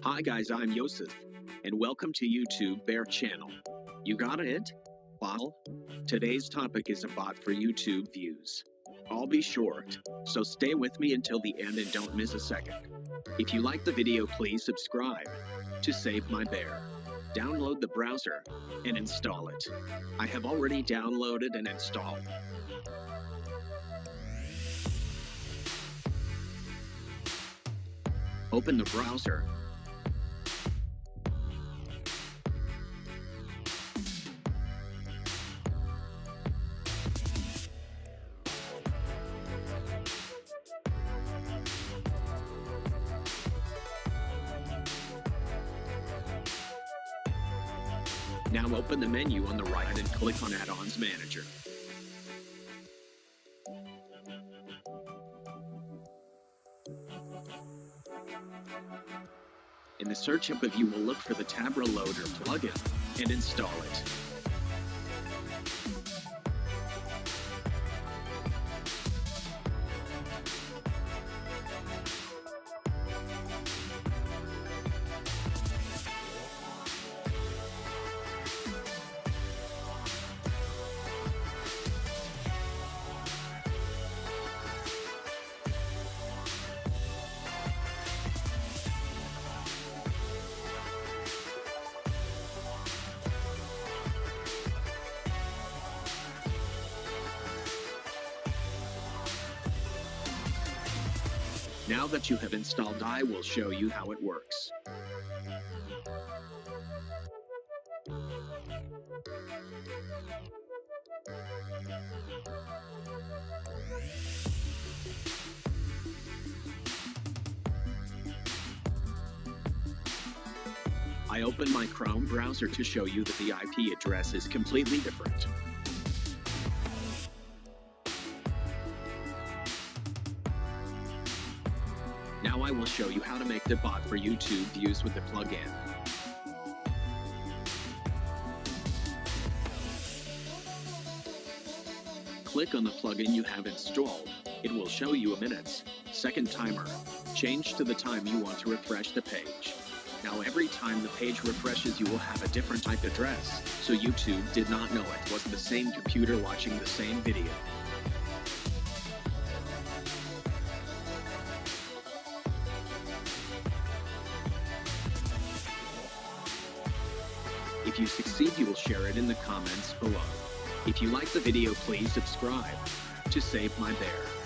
Hi guys, I'm Yosef, and welcome to YouTube Bear channel. You got it? Well, today's topic is a bot for YouTube views. I'll be short, so stay with me until the end and don't miss a second. If you like the video, please subscribe to save my bear. Download the browser and install it. I have already downloaded and installed. Open the browser. Now open the menu on the right and click on Add-ons Manager. In the search above, you will look for the tab Reloader plugin and install it. Now that you have installed, I will show you how it works. I open my Chrome browser to show you that the IP address is completely different. Now I will show you how to make the bot for YouTube views with the plugin. Click on the plugin you have installed. It will show you a minute-second timer. Change to the time you want to refresh the page. Now every time the page refreshes, you will have a different IP address, so YouTube did not know it was the same computer watching the same video. If you succeed, you will share it in the comments below. If you like the video, please subscribe to save my bear.